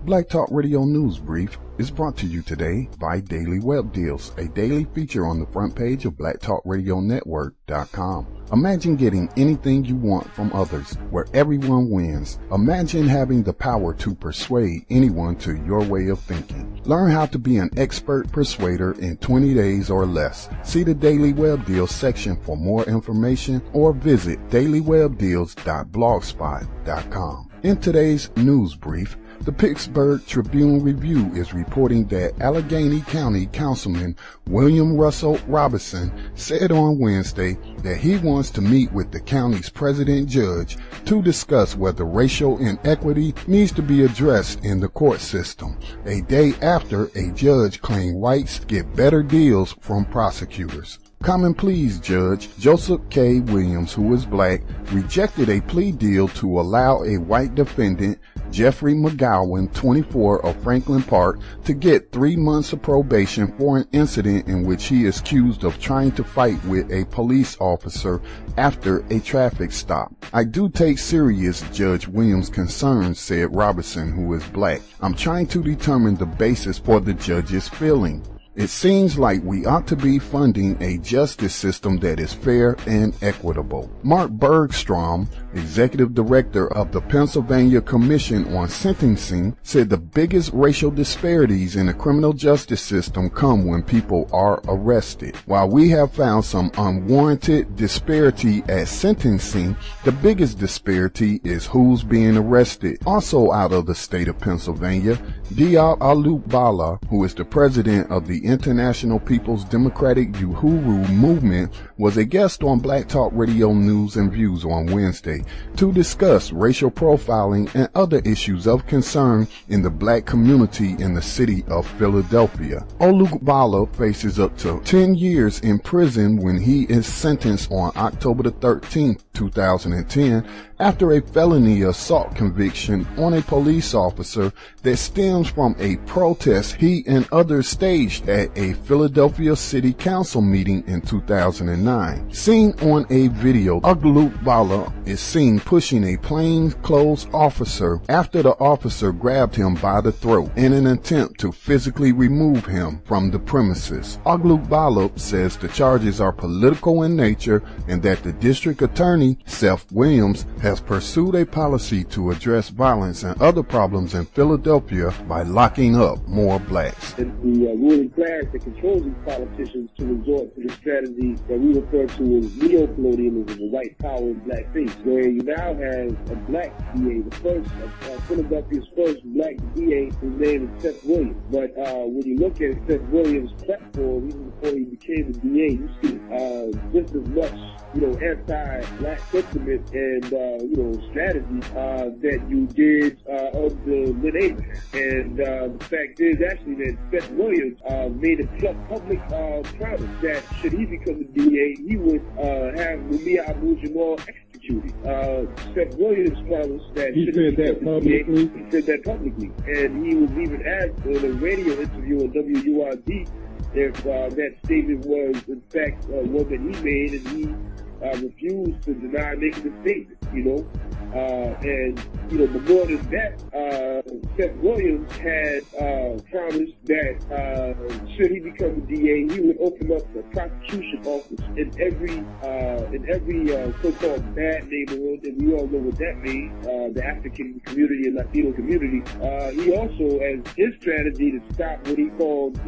Black Talk Radio News Brief is brought to you today by Daily Web Deals, a daily feature on the front page of BlackTalkRadioNetwork.com. Imagine getting anything you want from others, where everyone wins. Imagine having the power to persuade anyone to your way of thinking. Learn how to be an expert persuader in 20 days or less. See the Daily Web Deals section for more information or visit dailywebdeals.blogspot.com. In today's news brief, the Pittsburg Tribune Review is reporting that Allegheny County Councilman William Russell Robinson said on Wednesday that he wants to meet with the county's president judge to discuss whether racial inequity needs to be addressed in the court system, a day after a judge claimed whites get better deals from prosecutors. Common Pleas Judge Joseph K. Williams, who is black, rejected a plea deal to allow a white defendant, Jeffrey McGowan, 24, of Franklin Park, to get 3 months of probation for an incident in which he is accused of trying to fight with a police officer after a traffic stop. I do take serious Judge Williams' concerns, said Robinson, who is black. I'm trying to determine the basis for the judge's feeling. It seems like we ought to be funding a justice system that is fair and equitable. Mark Bergstrom, executive director of the Pennsylvania Commission on Sentencing, said the biggest racial disparities in the criminal justice system come when people are arrested. While we have found some unwarranted disparity at sentencing, the biggest disparity is who's being arrested. Also out of the state of Pennsylvania, Diop Olugbala, who is the president of the International People's Democratic Uhuru movement, was a guest on Black Talk Radio News and Views on Wednesday to discuss racial profiling and other issues of concern in the black community in the city of Philadelphia. Olugbala faces up to 10 years in prison when he is sentenced on October the 13th, 2010, after a felony assault conviction on a police officer that stems from a protest he and others staged at a Philadelphia City Council meeting in 2009. Seen on a video, Olugbala is seen pushing a plainclothes officer after the officer grabbed him by the throat in an attempt to physically remove him from the premises. Olugbala says the charges are political in nature and that the district attorney, Seth Williams, has pursued a policy to address violence and other problems in Philadelphia by locking up more blacks. It's the ruling class that controls these politicians to resort to the strategy that we refer to as neo-colonialism, the white power in blackface, where you now have a black DA, the first, Philadelphia's first black DA, whose name is Seth Williams. But when you look at Seth Williams' platform, even before he became the DA, you see just as much, anti-black sentiment and, strategy that you did of the Lynn Abraham. And the fact is actually that Seth Williams made a public promise that should he become the DA, he would have Mumia Abu-Jamal executed. Seth Williams promised that he said that publicly. He said that publicly, and he was even asked in a radio interview on WURD if that statement was in fact one that he made, and he refused to deny making the statement, but more than that, Seth Williams had promised that should he become the DA, he would open up a prosecution office in every so-called bad neighborhood, and we all know what that means, the African community and Latino community. He also, as his strategy to stop what he called,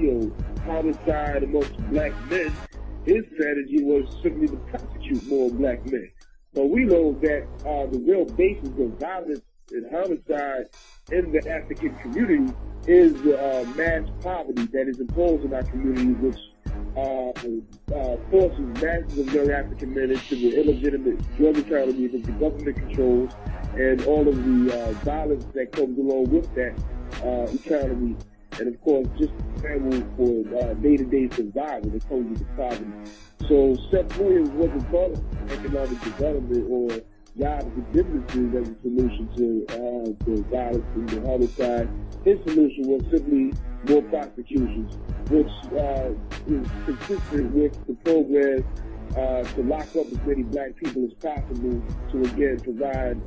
homicide amongst black men, his strategy was simply to prosecute more black men. So we know that the real basis of violence and homicide in the African community is mass poverty that is imposed in our community, which forces masses of young African men into the illegitimate drug economy that the government controls, and all of the violence that comes along with that economy. And of course, just scramble for day-to-day survival that comes with the poverty. So Seth Williams wasn't thought of economic development or jobs and businesses as a solution to violence and the homicide. His solution was simply more prosecutions, which is consistent with the program to lock up as many black people as possible to, again, provide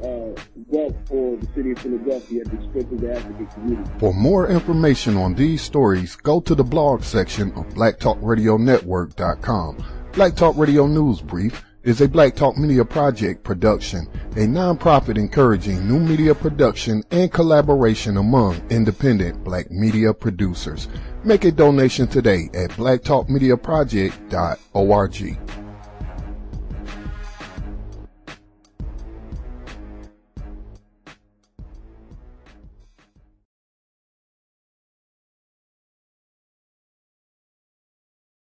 wealth for the city of Philadelphia at the expense of the African community. For more information on these stories, go to the blog section of blacktalkradionetwork.com. Black Talk Radio News Brief is a Black Talk Media Project production, a nonprofit encouraging new media production and collaboration among independent black media producers. Make a donation today at blacktalkmediaproject.org.